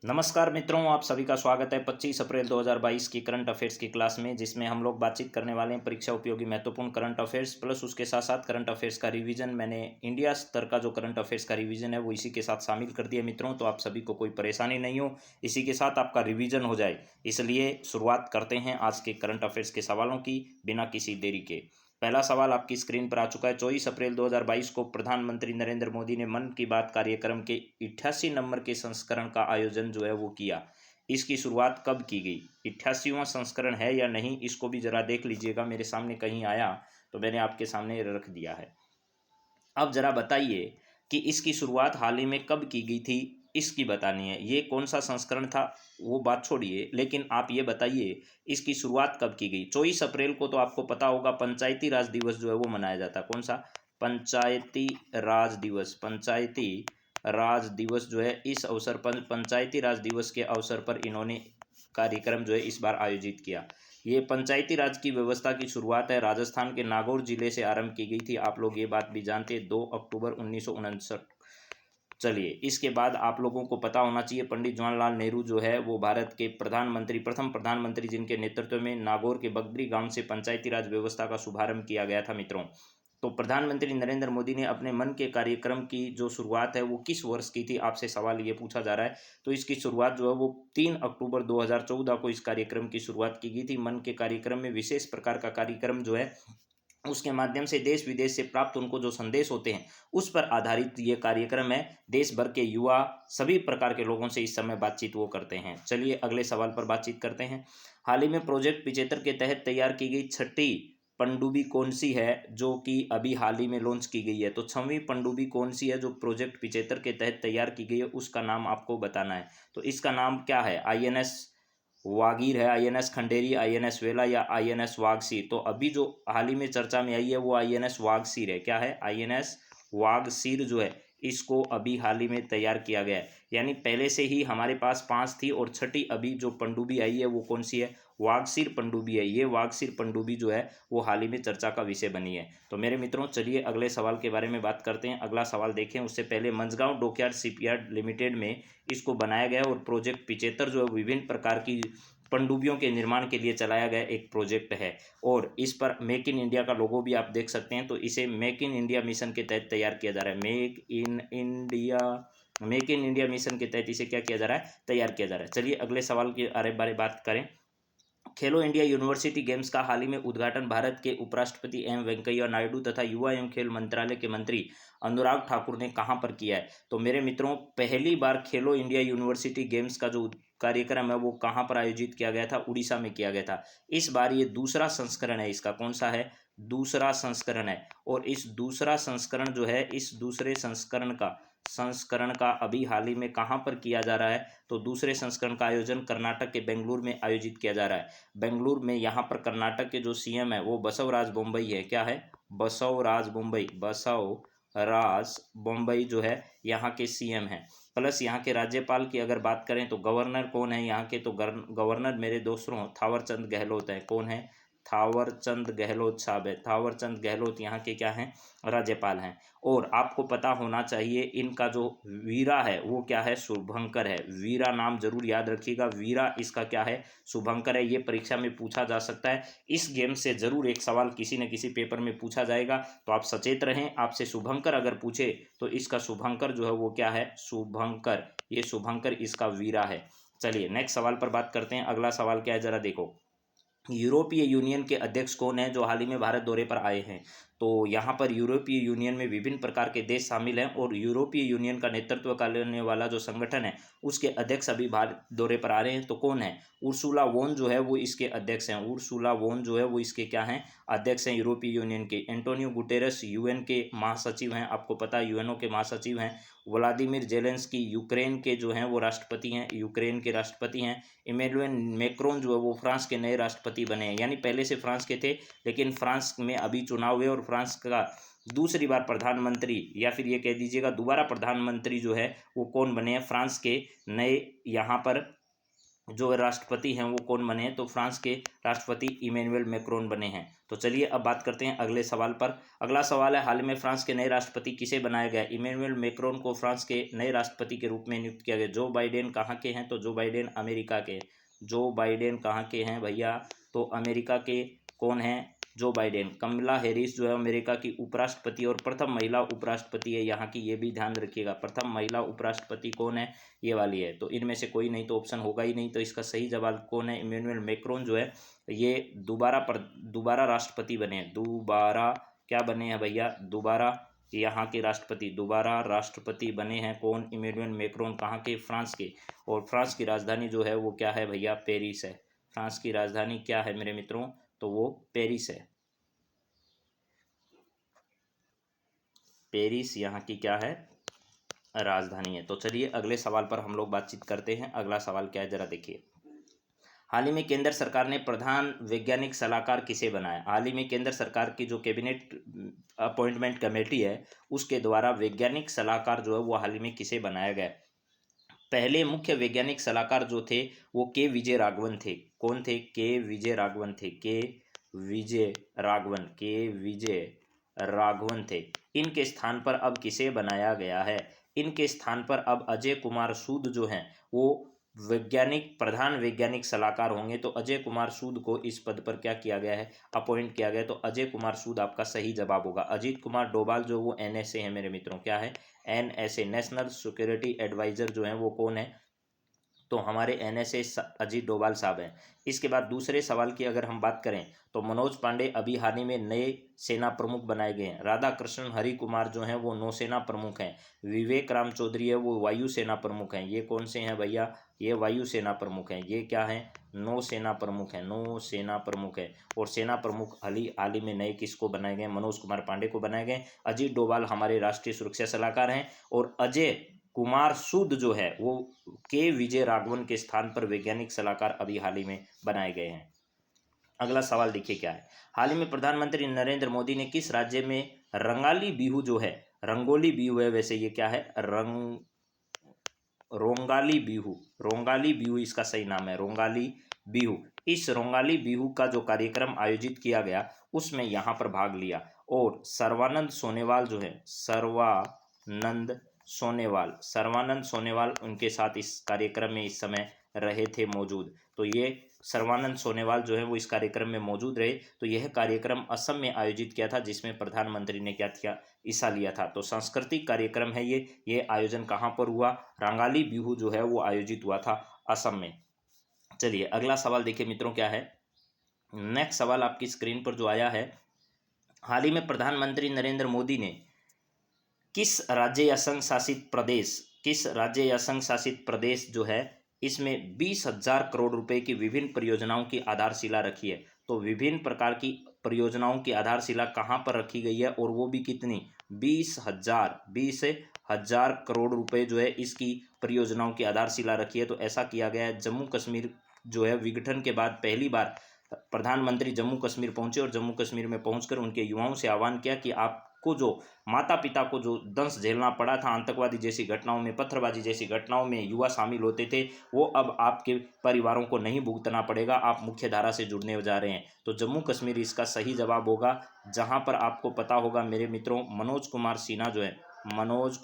नमस्कार मित्रों, आप सभी का स्वागत है 25 अप्रैल 2022 की करंट अफेयर्स की क्लास में, जिसमें हम लोग बातचीत करने वाले हैं परीक्षा उपयोगी महत्वपूर्ण करंट अफेयर्स प्लस उसके साथ साथ करंट अफेयर्स का रिवीजन। मैंने इंडिया स्तर का जो करंट अफेयर्स का रिवीजन है वो इसी के साथ शामिल कर दिया मित्रों, तो आप सभी को कोई परेशानी नहीं हो, इसी के साथ आपका रिवीजन हो जाए। इसलिए शुरुआत करते हैं आज के करंट अफेयर्स के सवालों की बिना किसी देरी के। पहला सवाल आपकी स्क्रीन पर आ चुका है। 24 अप्रैल 2022 को प्रधानमंत्री नरेंद्र मोदी ने मन की बात कार्यक्रम के 88 नंबर के संस्करण का आयोजन जो है वो किया। इसकी शुरुआत कब की गई? 88वां संस्करण है या नहीं, इसको भी जरा देख लीजिएगा। मेरे सामने कहीं आया तो मैंने आपके सामने रख दिया है। अब जरा बताइए कि इसकी शुरुआत हाल ही में कब की गई थी, इसकी बतानी है। ये कौन सा संस्करण था वो बात छोड़िए, लेकिन आप ये बताइए इसकी शुरुआत कब की गई। 24 अप्रैल को तो आपको पता होगा पंचायती राज दिवस जो है वो मनाया जाता है। कौन सा? पंचायती राज दिवस। पंचायती राज दिवस जो है इस अवसर पर, पंचायती राज दिवस के अवसर पर इन्होंने कार्यक्रम जो है इस बार आयोजित किया। ये पंचायती राज की व्यवस्था की शुरुआत है राजस्थान के नागौर जिले से आरंभ की गई थी। आप लोग ये बात भी जानते हैं, 2 अक्टूबर 1959। चलिए, इसके बाद आप लोगों को पता होना चाहिए पंडित जवाहरलाल नेहरू जो है वो भारत के प्रधानमंत्री, प्रथम प्रधानमंत्री जिनके नेतृत्व में नागौर के बगदरी गांव से पंचायती राज व्यवस्था का शुभारंभ किया गया था मित्रों। तो प्रधानमंत्री नरेंद्र मोदी ने अपने मन के कार्यक्रम की जो शुरुआत है वो किस वर्ष की थी, आपसे सवाल ये पूछा जा रहा है। तो इसकी शुरुआत जो है वो 3 अक्टूबर 2014 को इस कार्यक्रम की शुरुआत की गई थी। मन के कार्यक्रम में विशेष प्रकार का कार्यक्रम जो है उसके माध्यम से देश विदेश से प्राप्त उनको जो संदेश होते हैं उस पर आधारित ये कार्यक्रम है। देश भर के युवा सभी प्रकार के लोगों से इस समय बातचीत वो करते हैं। चलिए अगले सवाल पर बातचीत करते हैं। हाल ही में प्रोजेक्ट 75 के तहत तैयार की गई छठी पनडुब्बी कौन सी है जो कि अभी हाल ही में लॉन्च की गई है? तो 6वीं पनडुब्बी कौन सी है जो प्रोजेक्ट 75 के तहत तैयार की गई है, उसका नाम आपको बताना है। तो इसका नाम क्या है? आईएनएस वागीर है, आईएनएस खंडेरी, आईएनएस वेला या आईएनएस वागसीर? तो अभी जो हाल ही में चर्चा में आई है वो आईएनएस वागसीर है। क्या है? आईएनएस वागसीर जो है इसको अभी हाल ही में तैयार किया गया है। यानी पहले से ही हमारे पास 5 थी और छठी अभी जो पनडुब्बी आई है वो कौन सी है? वागसीर पनडुब्बी है। ये वागसीर पनडुब्बी जो है वो हाल ही में चर्चा का विषय बनी है। तो मेरे मित्रों चलिए अगले सवाल के बारे में बात करते हैं। अगला सवाल देखें उससे पहले मंझगांव डॉकयार्ड शिपयार्ड लिमिटेड में इसको बनाया गया और प्रोजेक्ट 75 जो है विभिन्न प्रकार की पनडुब्बियों के निर्माण के लिए चलाया गया एक प्रोजेक्ट है। और इस पर मेक इन इंडिया का लोगो भी आप देख सकते हैं। तो इसे मेक इन इंडिया मिशन के तहत तैयार किया जा रहा है। मेक इन इंडिया मिशन के तहत इसे क्या किया जा रहा है? तैयार किया जा रहा है। चलिए अगले सवाल के बारे बात करें। खेलो इंडिया यूनिवर्सिटी गेम्स का हाल ही में उद्घाटन भारत के उपराष्ट्रपति एम वेंकैया नायडू तथा युवा एवं खेल मंत्रालय के मंत्री अनुराग ठाकुर ने कहां पर किया है? तो मेरे मित्रों पहली बार खेलो इंडिया यूनिवर्सिटी गेम्स का जो कार्यक्रम है वो कहां पर आयोजित किया गया था? उड़ीसा में किया गया था। इस बार ये दूसरा संस्करण है इसका। कौन सा है? दूसरा संस्करण है। और इस दूसरा संस्करण जो है, इस दूसरे संस्करण का अभी हाल ही में कहां पर किया जा रहा है? तो दूसरे संस्करण का आयोजन कर्नाटक के बेंगलुरु में आयोजित किया जा रहा है। बेंगलुरु में यहाँ पर कर्नाटक के जो सीएम है वो बसवराज बोम्मई है। क्या है? बसवराज बोम्मई। बसवराज बोम्मई जो है यहाँ के सीएम हैं। प्लस यहाँ के राज्यपाल की अगर बात करें तो गवर्नर कौन है यहाँ के? तो गवर्नर मेरे दोस्तों थावरचंद गहलोत है। कौन है? थावरचंद गहलोत साहब है। थावरचंद गहलोत यहाँ के क्या हैं? राज्यपाल हैं। और आपको पता होना चाहिए इनका जो वीरा है वो क्या है? शुभंकर है। वीरा नाम जरूर याद रखिएगा। वीरा इसका क्या है? शुभंकर है। ये परीक्षा में पूछा जा सकता है। इस गेम से जरूर एक सवाल किसी न किसी पेपर में पूछा जाएगा, तो आप सचेत रहें। आपसे शुभंकर अगर पूछे तो इसका शुभंकर जो है वो क्या है? शुभंकर। ये शुभंकर इसका वीरा है। चलिए नेक्स्ट सवाल पर बात करते हैं। अगला सवाल क्या है जरा देखो। यूरोपीय यूनियन के अध्यक्ष कौन है जो हाल ही में भारत दौरे पर आए हैं? तो यहाँ पर यूरोपीय यूनियन में विभिन्न प्रकार के देश शामिल हैं और यूरोपीय यूनियन का नेतृत्व करने वाला जो संगठन है उसके अध्यक्ष अभी भारत दौरे पर आ रहे हैं। तो कौन है? उर्सुला वोन जो है वो इसके अध्यक्ष हैं। उर्सुला वोन जो है वो इसके क्या हैं? अध्यक्ष हैं यूरोपीय यूनियन के। एंटोनियो गुटेरस यूएन के महासचिव हैं। आपको पता है यूएनओ के महासचिव हैं। व्लादिमीर जेलेंस्की यूक्रेन के जो हैं वो राष्ट्रपति हैं। यूक्रेन के राष्ट्रपति हैं। इमैनुअल मैक्रोन जो है वो फ्रांस के नए राष्ट्रपति बने हैं। यानी पहले से फ्रांस के थे लेकिन फ्रांस में अभी चुनाव हुए और फ्रांस का दूसरी बार प्रधानमंत्री या फिर ये कह दीजिएगा दोबारा प्रधानमंत्री जो है वो कौन बने हैं? फ्रांस के नए यहाँ पर जो राष्ट्रपति हैं वो कौन बने हैं, तो फ्रांस के राष्ट्रपति इमैनुअल मैक्रोन बने हैं। तो चलिए अब बात करते हैं अगले सवाल पर। अगला सवाल है, हाल में फ्रांस के नए राष्ट्रपति किसे बनाया गया? इमैनुअल मैक्रोन को फ्रांस के नए राष्ट्रपति के रूप में नियुक्त किया गया। जो बाइडेन कहाँ के हैं? तो जो बाइडेन अमेरिका के। जो बाइडेन कहाँ के हैं भैया? तो अमेरिका के कौन हैं? Joe Biden. कमला हैरिस जो है अमेरिका की उपराष्ट्रपति और प्रथम महिला उपराष्ट्रपति है यहाँ की, ये भी ध्यान रखिएगा। प्रथम महिला उपराष्ट्रपति कौन है? ये वाली है। तो इनमें से कोई नहीं तो ऑप्शन होगा ही नहीं, तो इसका सही जवाब कौन है? इमैनुअल मैक्रोन जो है ये दोबारा राष्ट्रपति बने हैं। दोबारा क्या बने हैं भैया? दोबारा यहाँ के राष्ट्रपति, दोबारा राष्ट्रपति बने हैं। कौन? Emmanuel Macron. कहाँ के? फ्रांस के। और फ्रांस की राजधानी जो है वो क्या है भैया? पेरिस है। फ्रांस की राजधानी क्या है मेरे मित्रों? तो वो पेरिस है। पेरिस यहाँ की क्या है? राजधानी है। तो चलिए अगले सवाल पर हम लोग बातचीत करते हैं। अगला सवाल क्या है जरा देखिए। हाल ही में केंद्र सरकार ने प्रधान वैज्ञानिक सलाहकार किसे बनाया? हाल ही में केंद्र सरकार की जो कैबिनेट अपॉइंटमेंट कमेटी है उसके द्वारा वैज्ञानिक सलाहकार जो है वो हाल ही में किसे बनाया गया? पहले मुख्य वैज्ञानिक सलाहकार जो थे वो के विजय राघवन थे। कौन थे? के विजय राघवन थे। के विजय राघवन, के विजय राघवन थे। इनके स्थान पर अब किसे बनाया गया है? इनके स्थान पर अब अजय कुमार सूद जो हैं वो प्रधान वैज्ञानिक सलाहकार होंगे। तो अजय कुमार सूद को इस पद पर क्या किया गया है? अपॉइंट किया गया है। तो अजय कुमार सूद आपका सही जवाब होगा। अजीत कुमार डोभाल जो वो एनएसए है मेरे मित्रों। क्या है? एनएसए, नेशनल सिक्योरिटी एडवाइजर जो है वो कौन है? तो हमारे एनएसए अजीत डोभाल साहब हैं। इसके बाद दूसरे सवाल की अगर हम बात करें तो मनोज पांडे अभी हाल ही में नए सेना प्रमुख बनाए गए हैं। राधा कृष्णन हरि कुमार जो हैं वो नौसेना प्रमुख हैं। विवेक राम चौधरी है वो वायुसेना प्रमुख हैं। ये कौन से हैं भैया? ये वायुसेना प्रमुख हैं। ये क्या है? नौसेना प्रमुख है। नौसेना प्रमुख है। और सेना प्रमुख हाल ही में नए किसको बनाए गए? मनोज कुमार पांडे को बनाए गए। अजीत डोभाल हमारे राष्ट्रीय सुरक्षा सलाहकार हैं। और अजय कुमार सूद जो है वो के विजय राघवन के स्थान पर वैज्ञानिक सलाहकार अभी हाल ही में बनाए गए हैं। अगला सवाल देखिए क्या है। हाल ही में प्रधानमंत्री नरेंद्र मोदी ने किस राज्य में रंगाली बिहू जो है, रंगोली बिहू है वैसे ये क्या है? रोंगाली बिहू, रोंगाली बिहू इसका सही नाम है। रोंगाली बिहू। इस रोंगाली बिहू का जो कार्यक्रम आयोजित किया गया उसमें यहाँ पर भाग लिया। और सर्वानंद सोनेवाल जो है, सर्वानंद सोनेवाल उनके साथ इस कार्यक्रम में इस समय रहे थे मौजूद। तो ये सर्वानंद सोनेवाल जो है वो इस कार्यक्रम में मौजूद रहे। तो यह कार्यक्रम असम में आयोजित किया था जिसमें प्रधानमंत्री ने क्या किया? हिस्सा लिया था। तो सांस्कृतिक कार्यक्रम है ये आयोजन कहाँ पर हुआ? रंगाली बिहू जो है वो आयोजित हुआ था असम में। चलिए अगला सवाल देखिए मित्रों क्या है। नेक्स्ट सवाल आपकी स्क्रीन पर जो आया है, हाल ही में प्रधानमंत्री नरेंद्र मोदी ने किस राज्य या संघ शासित प्रदेश जो है इसमें 20,000 करोड़ रुपए की विभिन्न परियोजनाओं की आधारशिला रखी है? तो विभिन्न प्रकार की परियोजनाओं की आधारशिला कहाँ पर रखी गई है और वो भी कितनी? 20,000 करोड़ रुपए जो है इसकी परियोजनाओं की आधारशिला रखी है। तो ऐसा किया गया है। जम्मू कश्मीर जो है विघटन के बाद पहली बार प्रधानमंत्री जम्मू कश्मीर पहुंचे और जम्मू कश्मीर में पहुंचकर उनके युवाओं से आह्वान किया कि आपको जो माता पिता को जो दंश झेलना पड़ा था आतंकवादी जैसी घटनाओं में, पत्थरबाजी जैसी घटनाओं में युवा शामिल होते थे, वो अब आपके परिवारों को नहीं भुगतना पड़ेगा। आप मुख्य धारा से जुड़ने जा रहे हैं। तो जम्मू कश्मीर इसका सही जवाब होगा। जहां पर आपको पता होगा मेरे मित्रों, मनोज कुमार सिन्हा जो है, मनोज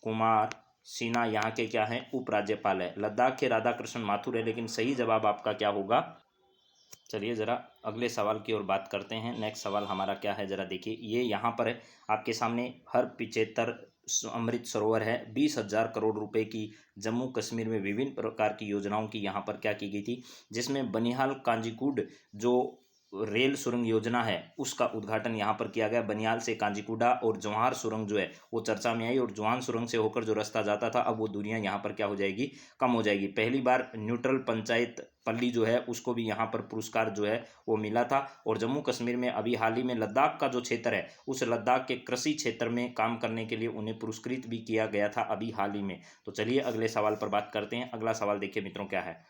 कुमार सिन्हा यहाँ के क्या हैं? उपराज्यपाल है। लद्दाख के राधा कृष्णन माथुर है। लेकिन सही जवाब आपका क्या होगा? चलिए ज़रा अगले सवाल की ओर बात करते हैं। नेक्स्ट सवाल हमारा क्या है ज़रा देखिए। ये यहाँ पर है आपके सामने। हर 75 अमृत सरोवर है। 20,000 करोड़ रुपए की जम्मू कश्मीर में विभिन्न प्रकार की योजनाओं की यहाँ पर क्या की गई थी, जिसमें बनिहाल कांजीकुड जो रेल सुरंग योजना है उसका उद्घाटन यहाँ पर किया गया। बनिहाल से कांजीकुडा और जवाहर सुरंग जो है वो चर्चा में आई। और जवाहर सुरंग से होकर जो रास्ता जाता था अब वो दूरियां यहाँ पर क्या हो जाएगी? कम हो जाएगी। पहली बार न्यूट्रल पंचायत पल्ली जो है उसको भी यहाँ पर पुरस्कार जो है वो मिला था। और जम्मू कश्मीर में अभी हाल ही में लद्दाख का जो क्षेत्र है उस लद्दाख के कृषि क्षेत्र में काम करने के लिए उन्हें पुरस्कृत भी किया गया था अभी हाल ही में। तो चलिए अगले सवाल पर बात करते हैं। अगला सवाल देखिए मित्रों क्या है।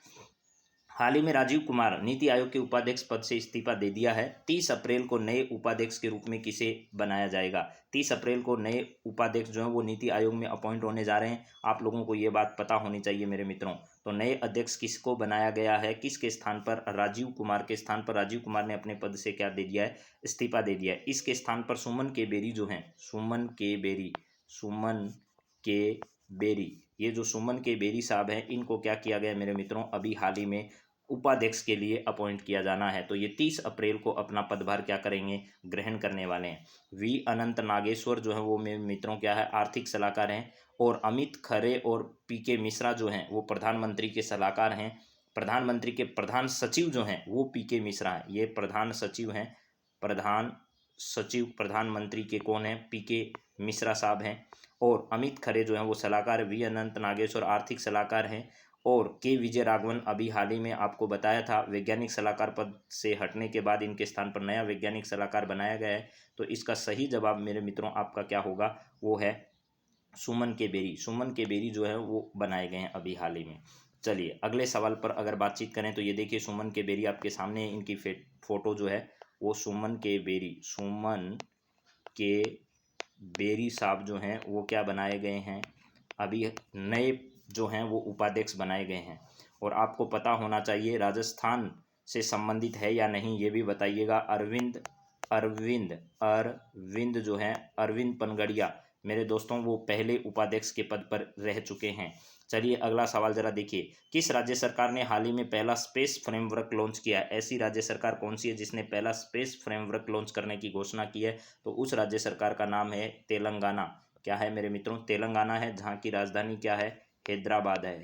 हाल ही में राजीव कुमार नीति आयोग के उपाध्यक्ष पद से इस्तीफा दे दिया है। 30 अप्रैल को नए उपाध्यक्ष के रूप में किसे बनाया जाएगा? 30 अप्रैल को नए उपाध्यक्ष जो हैं वो नीति आयोग में अपॉइंट होने जा रहे हैं। आप लोगों को ये बात पता होनी चाहिए मेरे मित्रों। तो नए अध्यक्ष किसको बनाया गया है, किसके स्थान पर? राजीव कुमार के स्थान पर राजीव कुमार ने अपने पद से क्या दे दिया है? इस्तीफा दे दिया है। इसके स्थान पर सुमन के बेरी जो हैं, सुमन के बेरी, ये जो सुमन के बेरी साहब हैं, इनको क्या किया गया मेरे मित्रों? अभी हाल ही में उपाध्यक्ष के लिए अपॉइंट किया जाना है। तो ये 30 अप्रैल को अपना पदभार क्या करेंगे? ग्रहण करने वाले हैं। वी अनंत नागेश्वर जो है वो मेरे मित्रों क्या है? आर्थिक सलाहकार हैं। और अमित खरे और पीके मिश्रा जो हैं वो प्रधानमंत्री के सलाहकार हैं। प्रधानमंत्री के प्रधान सचिव जो हैं वो पीके मिश्रा हैं। ये प्रधान सचिव हैं। प्रधान सचिव प्रधानमंत्री के कौन है? पीके मिश्रा साहब हैं। और अमित खरे जो हैं वो सलाहकार, वी अनंत नागेश्वर आर्थिक सलाहकार हैं। और के विजय राघवन अभी हाल ही में आपको बताया था वैज्ञानिक सलाहकार पद से हटने के बाद इनके स्थान पर नया वैज्ञानिक सलाहकार बनाया गया है। तो इसका सही जवाब मेरे मित्रों आपका क्या होगा? वो है सुमन के बेरी। सुमन के बेरी जो है वो बनाए गए हैं अभी हाल ही में। चलिए अगले सवाल पर अगर बातचीत करें तो ये देखिए सुमन के बेरी आपके सामने, इनकी फोटो जो है वो सुमन के बेरी साहब जो हैं वो क्या बनाए गए हैं? अभी नए जो हैं वो उपाध्यक्ष बनाए गए हैं। और आपको पता होना चाहिए राजस्थान से संबंधित है या नहीं ये भी बताइएगा। अरविंद जो हैं, अरविंद पनगड़िया मेरे दोस्तों, वो पहले उपाध्यक्ष के पद पर रह चुके हैं। चलिए अगला सवाल जरा देखिए। किस राज्य सरकार ने हाल ही में पहला स्पेस फ्रेमवर्क लॉन्च किया है? ऐसी राज्य सरकार कौन सी है जिसने पहला स्पेस फ्रेमवर्क लॉन्च करने की घोषणा की है? तो उस राज्य सरकार का नाम है तेलंगाना। क्या है मेरे मित्रों? तेलंगाना है, जहाँ की राजधानी क्या है? हैदराबाद है।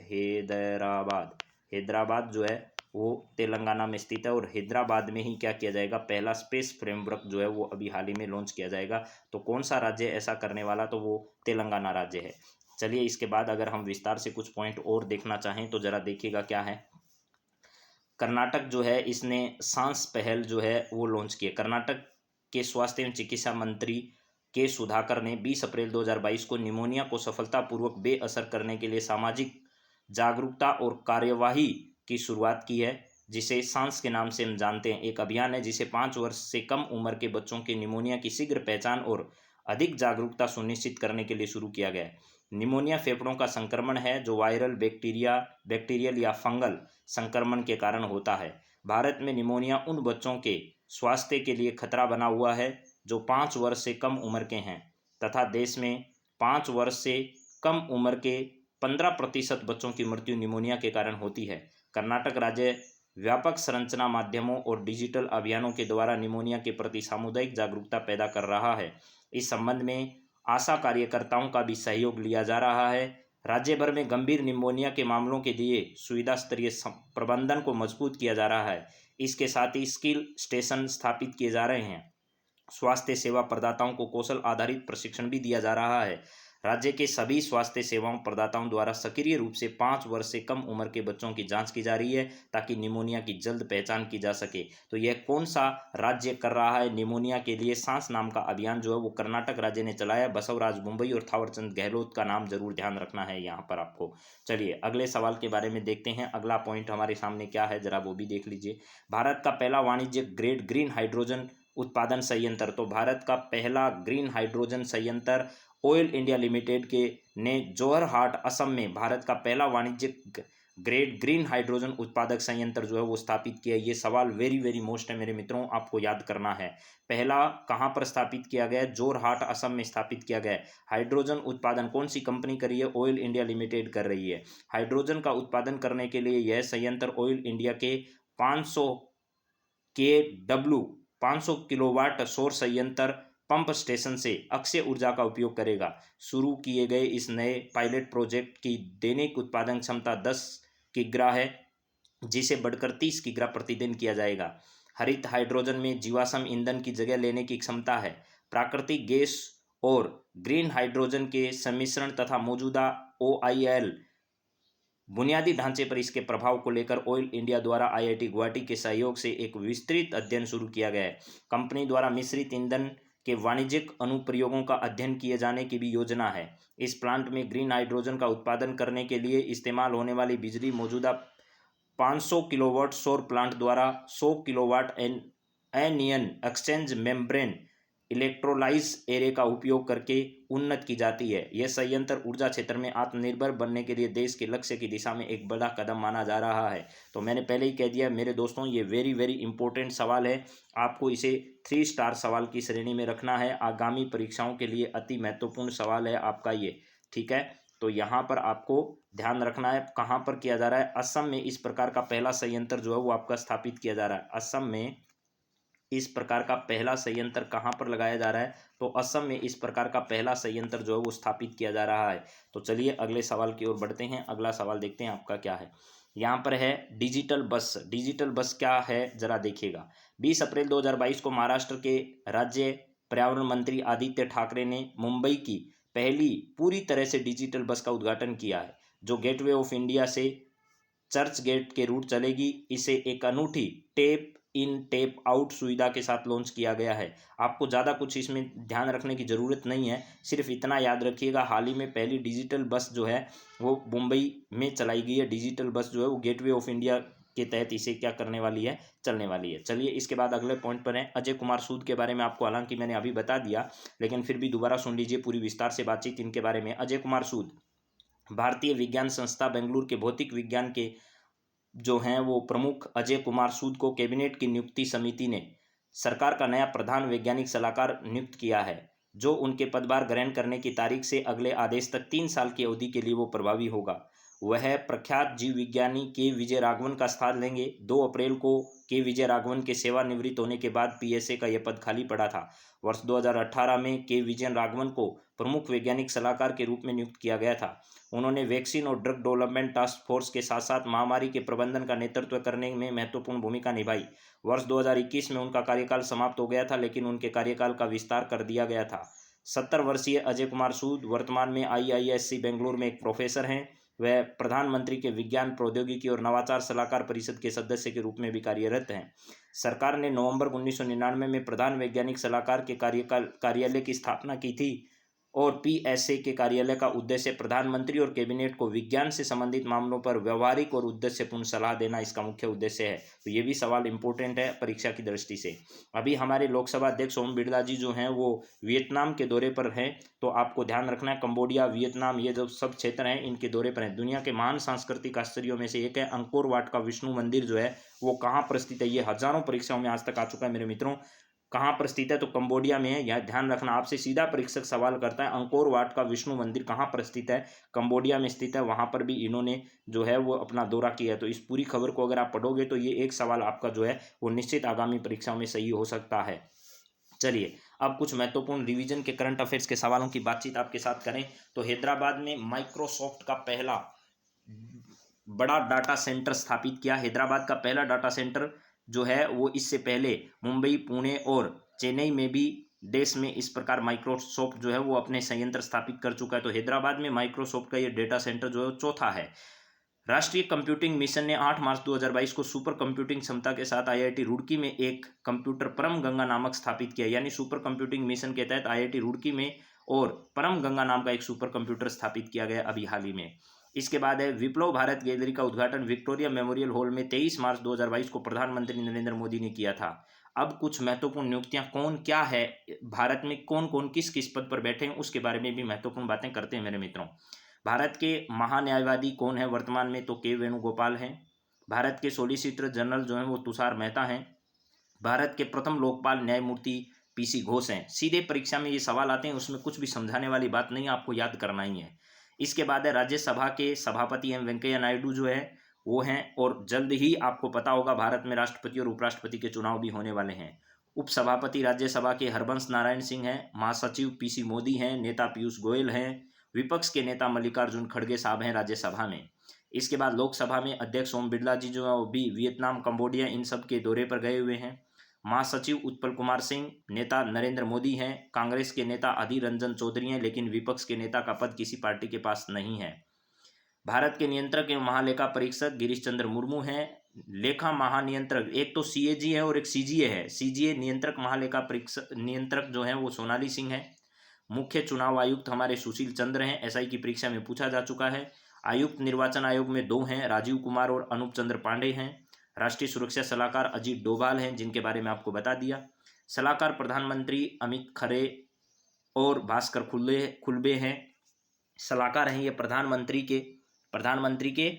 हैदराबाद जो है वो तेलंगाना में स्थित है। और हैदराबाद में ही क्या किया जाएगा? पहला स्पेस फ्रेमवर्क जो है वो अभी हाल ही में लॉन्च किया जाएगा। तो कौन सा राज्य ऐसा करने वाला? तो वो तेलंगाना राज्य है। चलिए इसके बाद अगर हम विस्तार से कुछ पॉइंट और देखना चाहें तो जरा देखिएगा क्या है। कर्नाटक जो है इसने सांस पहल जो है वो लॉन्च की है। कर्नाटक के स्वास्थ्य एवं चिकित्सा मंत्री के सुधाकर ने 20 अप्रैल 2022 को निमोनिया को सफलतापूर्वक बेअसर करने के लिए सामाजिक जागरूकता और कार्यवाही की शुरुआत की है, जिसे सांस के नाम से हम जानते हैं। एक अभियान है जिसे 5 वर्ष से कम उम्र के बच्चों के निमोनिया की शीघ्र पहचान और अधिक जागरूकता सुनिश्चित करने के लिए शुरू किया गया है। निमोनिया फेफड़ों का संक्रमण है जो वायरल, बैक्टीरियल या फंगल संक्रमण के कारण होता है। भारत में निमोनिया उन बच्चों के स्वास्थ्य के लिए खतरा बना हुआ है जो 5 वर्ष से कम उम्र के हैं, तथा देश में 5 वर्ष से कम उम्र के 15% बच्चों की मृत्यु निमोनिया के कारण होती है। कर्नाटक राज्य व्यापक संरचना माध्यमों और डिजिटल अभियानों के द्वारा निमोनिया के प्रति सामुदायिक जागरूकता पैदा कर रहा है। इस संबंध में आशा कार्यकर्ताओं का भी सहयोग लिया जा रहा है। राज्य भर में गंभीर निमोनिया के मामलों के लिए सुविधा स्तरीय प्रबंधन को मजबूत किया जा रहा है। इसके साथ ही स्किल स्टेशन स्थापित किए जा रहे हैं। स्वास्थ्य सेवा प्रदाताओं को कौशल आधारित प्रशिक्षण भी दिया जा रहा है। राज्य के सभी स्वास्थ्य सेवाओं प्रदाताओं द्वारा सक्रिय रूप से 5 वर्ष से कम उम्र के बच्चों की जांच की जा रही है ताकि निमोनिया की जल्द पहचान की जा सके। तो यह कौन सा राज्य कर रहा है निमोनिया के लिए सांस नाम का अभियान जो है वो कर्नाटक राज्य ने चलाया। बसवराज मुंबई और थावरचंद गहलोत का नाम जरूर ध्यान रखना है यहाँ पर आपको। चलिए अगले सवाल के बारे में देखते हैं। अगला पॉइंट हमारे सामने क्या है जरा वो भी देख लीजिए। भारत का पहला वाणिज्यिक ग्रेड ग्रीन हाइड्रोजन उत्पादन संयंत्र, तो भारत का पहला ग्रीन हाइड्रोजन संयंत्र ऑयल इंडिया लिमिटेड के ने जोरहाट असम में भारत का पहला वाणिज्यिक ग्रेड ग्रीन हाइड्रोजन उत्पादक संयंत्र जो है वो स्थापित किया। ये सवाल वेरी मोस्ट है मेरे मित्रों, आपको याद करना है। पहला कहाँ पर स्थापित किया गया? जोरहाट असम में स्थापित किया गया। हाइड्रोजन उत्पादन कौन सी कंपनी कर रही है? ऑयल इंडिया लिमिटेड कर रही है। हाइड्रोजन का उत्पादन करने के लिए यह संयंत्र ऑयल इंडिया के 500 किलोवाट सौर संयंत्र पंप स्टेशन से अक्षय ऊर्जा का उपयोग करेगा। शुरू किए गए इस नए पायलट प्रोजेक्ट की दैनिक उत्पादन क्षमता 10 किग्रा है, जिसे बढ़कर 30 किग्रा प्रतिदिन किया जाएगा। हरित हाइड्रोजन में जीवाश्म ईंधन की जगह लेने की क्षमता है। प्राकृतिक गैस और ग्रीन हाइड्रोजन के सम्मिश्रण तथा मौजूदा OIL बुनियादी ढांचे पर इसके प्रभाव को लेकर ऑयल इंडिया द्वारा IIT गुवाहाटी के सहयोग से एक विस्तृत अध्ययन शुरू किया गया है। कंपनी द्वारा मिश्रित ईंधन के वाणिज्यिक अनुप्रयोगों का अध्ययन किए जाने की भी योजना है। इस प्लांट में ग्रीन हाइड्रोजन का उत्पादन करने के लिए इस्तेमाल होने वाली बिजली मौजूदा 500 किलोवाट सौर प्लांट द्वारा 100 kilowatt anion exchange membrane electrolysed array का उपयोग करके उन्नत की जाती है। यह संयंत्र ऊर्जा क्षेत्र में आत्मनिर्भर बनने के लिए देश के लक्ष्य की दिशा में एक बड़ा कदम माना जा रहा है। तो मैंने पहले ही कह दिया मेरे दोस्तों, ये वेरी वेरी इंपॉर्टेंट सवाल है, आपको इसे 3 स्टार सवाल की श्रेणी में रखना है। आगामी परीक्षाओं के लिए अति महत्वपूर्ण सवाल है आपका ये, ठीक है। तो यहाँ पर आपको ध्यान रखना है कहाँ पर किया जा रहा है। असम में इस प्रकार का पहला संयंत्र जो है वो आपका स्थापित किया जा रहा है। असम में इस प्रकार का पहला संयंत्र कहाँ पर लगाया जा रहा है, तो असम में इस प्रकार का पहला संयंत्र जो है वो स्थापित किया जा रहा है। तो चलिए अगले सवाल की ओर बढ़ते हैं। अगला सवाल देखते हैं आपका क्या है। यहाँ पर है डिजिटल बस। डिजिटल बस क्या है जरा देखिएगा। 20 अप्रैल 2022 को महाराष्ट्र के राज्य पर्यावरण मंत्री आदित्य ठाकरे ने मुंबई की पहली पूरी तरह से डिजिटल बस का उद्घाटन किया है, जो गेटवे ऑफ इंडिया से चर्च गेट के रूट चलेगी। इसे एक अनूठी टेप इन टेप आउट सुविधा के साथ लॉन्च किया गया है। आपको ज़्यादा कुछ इसमें ध्यान रखने की ज़रूरत नहीं है, सिर्फ इतना याद रखिएगा, हाल ही में पहली डिजिटल बस जो है वो मुंबई में चलाई गई है। डिजिटल बस जो है वो गेटवे ऑफ इंडिया के तहत इसे क्या करने वाली है, चलने वाली है। चलिए इसके बाद अगले पॉइंट पर है अजय कुमार सूद के बारे में। आपको हालांकि मैंने अभी बता दिया, लेकिन फिर भी दोबारा सुन लीजिए पूरी विस्तार से बातचीत इनके बारे में। अजय कुमार सूद भारतीय विज्ञान संस्था बेंगलुरु के भौतिक विज्ञान के जो हैं वो प्रमुख अजय कुमार सूद को कैबिनेट की नियुक्ति समिति ने सरकार का नया प्रधान वैज्ञानिक सलाहकार नियुक्त किया है, जो उनके पदभार ग्रहण करने की तारीख से अगले आदेश तक 3 साल की अवधि के लिए वो प्रभावी होगा। वह प्रख्यात जीव विज्ञानी के विजय राघवन का स्थान लेंगे। 2 अप्रैल को के विजय राघवन के सेवानिवृत्त होने के बाद पीएसए का यह पद खाली पड़ा था। वर्ष 2018 में के विजय राघवन को प्रमुख वैज्ञानिक सलाहकार के रूप में नियुक्त किया गया था। उन्होंने वैक्सीन और ड्रग डेवलपमेंट टास्क फोर्स के साथ साथ महामारी के प्रबंधन का नेतृत्व करने में महत्वपूर्ण भूमिका निभाई। वर्ष 2021 में उनका कार्यकाल समाप्त हो गया था, लेकिन उनके कार्यकाल का विस्तार कर दिया गया था। 70 वर्षीय अजय कुमार सूद वर्तमान में IISc बेंगलुरु में एक प्रोफेसर हैं। वह प्रधानमंत्री के विज्ञान प्रौद्योगिकी और नवाचार सलाहकार परिषद के सदस्य के रूप में भी कार्यरत हैं। सरकार ने नवंबर 1999 में प्रधान वैज्ञानिक सलाहकार के कार्यालय की स्थापना की थी और पीएसए के कार्यालय का उद्देश्य प्रधानमंत्री और कैबिनेट को विज्ञान से संबंधित मामलों पर व्यवहारिक और उद्देश्यपूर्ण सलाह देना इसका मुख्य उद्देश्य है। तो ये भी सवाल इंपॉर्टेंट है परीक्षा की दृष्टि से। अभी हमारे लोकसभा अध्यक्ष ओम बिरला जी जो हैं वो वियतनाम के दौरे पर हैं, तो आपको ध्यान रखना है कंबोडिया, वियतनाम, ये जो सब क्षेत्र हैं इनके दौरे पर हैं। दुनिया के महान सांस्कृतिक आश्चर्यों में से एक है अंकोर वाट का विष्णु मंदिर जो है वो कहाँ पर स्थित है। ये हजारों परीक्षाओं में आज तक आ चुका है मेरे मित्रों। कहाँ पर स्थित है, तो कंबोडिया में है। यह ध्यान रखना, आपसे सीधा परीक्षक सवाल करता है अंकोर वाट का विष्णु मंदिर कहाँ पर स्थित है, कंबोडिया में स्थित है। वहाँ पर भी इन्होंने जो है वो अपना दौरा किया है। तो इस पूरी खबर को अगर आप पढ़ोगे तो ये एक सवाल आपका जो है वो निश्चित आगामी परीक्षाओं में सही हो सकता है। चलिए अब कुछ महत्वपूर्ण रिवीजन के करंट अफेयर्स के सवालों की बातचीत आपके साथ करें तो हैदराबाद में माइक्रोसॉफ्ट का पहला बड़ा डाटा सेंटर स्थापित किया। हैदराबाद का पहला डाटा सेंटर जो है वो इससे पहले मुंबई, पुणे और चेन्नई में भी देश में इस प्रकार माइक्रोसॉफ्ट जो है वो अपने संयंत्र स्थापित कर चुका है। तो हैदराबाद में माइक्रोसॉफ्ट का ये डेटा सेंटर जो है चौथा है। राष्ट्रीय कंप्यूटिंग मिशन ने 8 मार्च 2022 को सुपर कंप्यूटिंग क्षमता के साथ IIT रुड़की में एक कंप्यूटर परम गंगा नामक स्थापित किया। यानी सुपर कंप्यूटिंग मिशन के तहत IIT रुड़की में और परम गंगा नाम का एक सुपर कंप्यूटर स्थापित किया गया अभी हाल ही में। इसके बाद है विप्लव भारत गैलरी का उद्घाटन विक्टोरिया मेमोरियल हॉल में 23 मार्च 2022 को प्रधानमंत्री नरेंद्र मोदी ने किया था। अब कुछ महत्वपूर्ण नियुक्तियां कौन क्या है, भारत में कौन कौन किस किस पद पर बैठे हैं उसके बारे में भी महत्वपूर्ण बातें करते हैं मेरे मित्रों। भारत के महान्यायवादी कौन है वर्तमान में, तो के वेणुगोपाल हैं। भारत के सॉलिसिटर जनरल जो हैं वो तुषार मेहता हैं। भारत के प्रथम लोकपाल न्यायमूर्ति PC घोष हैं। सीधे परीक्षा में ये सवाल आते हैं, उसमें कुछ भी समझाने वाली बात नहीं है, आपको याद करना ही है। इसके बाद है राज्यसभा के सभापति एम वेंकैया नायडू जो है वो हैं, और जल्द ही आपको पता होगा भारत में राष्ट्रपति और उपराष्ट्रपति के चुनाव भी होने वाले हैं। उपसभापति राज्यसभा के हरबंश नारायण सिंह हैं। महासचिव PC मोदी हैं। नेता पीयूष गोयल हैं। विपक्ष के नेता मल्लिकार्जुन खड़गे साहब हैं राज्यसभा में। इसके बाद लोकसभा में अध्यक्ष ओम बिरला जी जो है वो भी वियतनाम, कंबोडिया इन सब के दौरे पर गए हुए हैं। महासचिव उत्पल कुमार सिंह, नेता नरेंद्र मोदी हैं। कांग्रेस के नेता अधीर रंजन चौधरी हैं, लेकिन विपक्ष के नेता का पद किसी पार्टी के पास नहीं है। भारत के नियंत्रक एवं महालेखा परीक्षक गिरीश चंद्र मुर्मू हैं। लेखा महानियंत्रक एक तो CAG है और एक CGA है। CGA नियंत्रक महालेखा परीक्षक नियंत्रक जो है वो सोनाली सिंह है। मुख्य चुनाव आयुक्त हमारे सुशील चंद्र हैं, SI की परीक्षा में पूछा जा चुका है। आयुक्त निर्वाचन आयोग में 2 हैं, राजीव कुमार और अनूप चंद्र पांडे हैं। राष्ट्रीय सुरक्षा सलाहकार अजीत डोभाल हैं, जिनके बारे में आपको बता दिया। सलाहकार प्रधानमंत्री अमित खरे और भास्कर खुलबे हैं, सलाहकार हैं ये प्रधानमंत्री के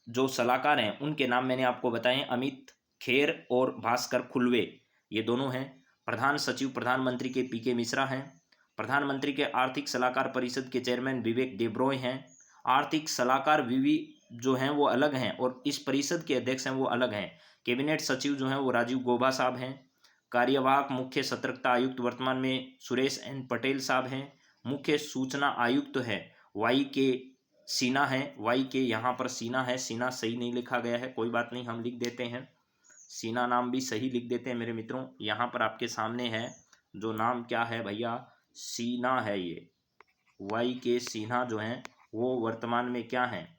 जो सलाहकार हैं उनके नाम मैंने आपको बताए, अमित खेर और भास्कर खुलबे, ये दोनों हैं। प्रधान सचिव प्रधानमंत्री के पीके मिश्रा हैं। प्रधानमंत्री के आर्थिक सलाहकार परिषद के चेयरमैन विवेक देब्रॉय हैं। आर्थिक सलाहकार विवि जो हैं वो अलग हैं और इस परिषद के अध्यक्ष हैं वो अलग हैं। कैबिनेट सचिव जो हैं वो राजीव गौबा साहब हैं। कार्यवाहक मुख्य सतर्कता आयुक्त वर्तमान में सुरेश एन पटेल साहब हैं। मुख्य सूचना आयुक्त है वाई के सिन्हा है, वाई के यहाँ पर सिन्हा है, सिन्हा सही नहीं लिखा गया है, कोई बात नहीं हम लिख देते हैं, सिन्हा नाम भी सही लिख देते हैं मेरे मित्रों। यहाँ पर आपके सामने है जो नाम क्या है भैया, सिन्हा है, ये वाई के सिन्हा जो हैं वो वर्तमान में क्या हैं,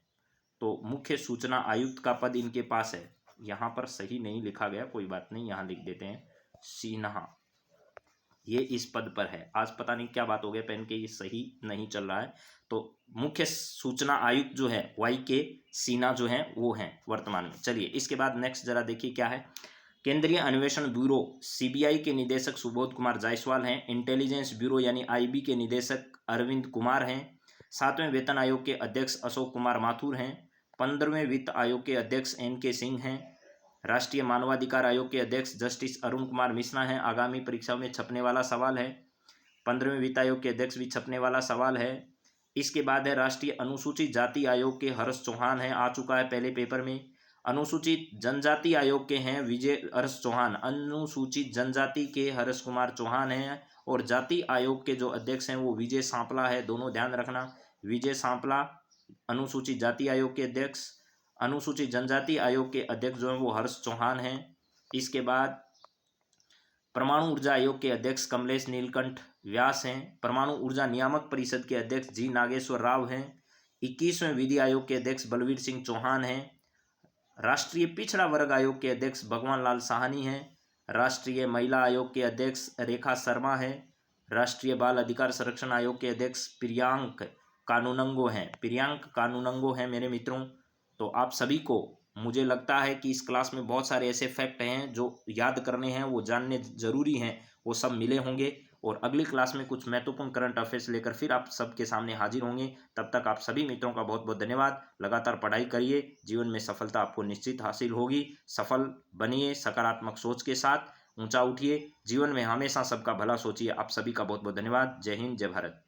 तो मुख्य सूचना आयुक्त का पद इनके पास है। यहाँ पर सही नहीं लिखा गया, कोई बात नहीं, यहाँ लिख देते हैं सिन्हा, ये इस पद पर है। आज पता नहीं क्या बात हो गया, पेन के ये सही नहीं चल रहा है। तो मुख्य सूचना आयुक्त जो है वाई के सिन्हा जो हैं वो हैं वर्तमान में। चलिए इसके बाद नेक्स्ट जरा देखिए क्या है। केंद्रीय अन्वेषण ब्यूरो सीबीआई के निदेशक सुबोध कुमार जायसवाल हैं। इंटेलिजेंस ब्यूरो यानी आईबी के निदेशक अरविंद कुमार हैं। 7वें वेतन आयोग के अध्यक्ष अशोक कुमार माथुर हैं। 15वें वित्त आयोग के अध्यक्ष NK सिंह हैं। राष्ट्रीय मानवाधिकार आयोग के अध्यक्ष जस्टिस अरुण कुमार मिश्रा हैं। आगामी परीक्षाओं में छपने वाला सवाल है। 15वें वित्त आयोग के अध्यक्ष भी छपने वाला सवाल है। इसके बाद है राष्ट्रीय अनुसूचित जाति आयोग के हर्ष चौहान हैं, आ चुका है पहले पेपर में। अनुसूचित जनजाति आयोग के हैं विजय हर्ष चौहान, अनुसूचित जनजाति के हर्ष कुमार चौहान हैं। और जाति आयोग के जो अध्यक्ष हैं वो विजय सांपला है, दोनों ध्यान रखना, विजय सांपला अनुसूचित जाति आयोग के अध्यक्ष। अनुसूचित जनजाति आयोग के अध्यक्ष जो हैं वो हर्ष चौहान हैं। इसके बाद परमाणु ऊर्जा आयोग के अध्यक्ष कमलेश नीलकंठ व्यास हैं। परमाणु ऊर्जा नियामक परिषद के अध्यक्ष जी नागेश्वर राव हैं। 21वें विधि आयोग के अध्यक्ष बलवीर सिंह चौहान हैं। राष्ट्रीय पिछड़ा वर्ग आयोग के अध्यक्ष भगवान लाल साहनी हैं। राष्ट्रीय महिला आयोग के अध्यक्ष रेखा शर्मा हैं। राष्ट्रीय बाल अधिकार संरक्षण आयोग के अध्यक्ष प्रियांक कानूनंगो हैं मेरे मित्रों। तो आप सभी को, मुझे लगता है कि इस क्लास में बहुत सारे ऐसे फैक्ट हैं जो याद करने हैं, वो जानने जरूरी हैं, वो सब मिले होंगे। और अगली क्लास में कुछ महत्वपूर्ण करंट अफेयर्स लेकर फिर आप सबके सामने हाजिर होंगे। तब तक आप सभी मित्रों का बहुत बहुत धन्यवाद। लगातार पढ़ाई करिए, जीवन में सफलता आपको निश्चित हासिल होगी। सफल बनिए, सकारात्मक सोच के साथ ऊंचा उठिए, जीवन में हमेशा सबका भला सोचिए। आप सभी का बहुत बहुत धन्यवाद। जय हिंद, जय भारत।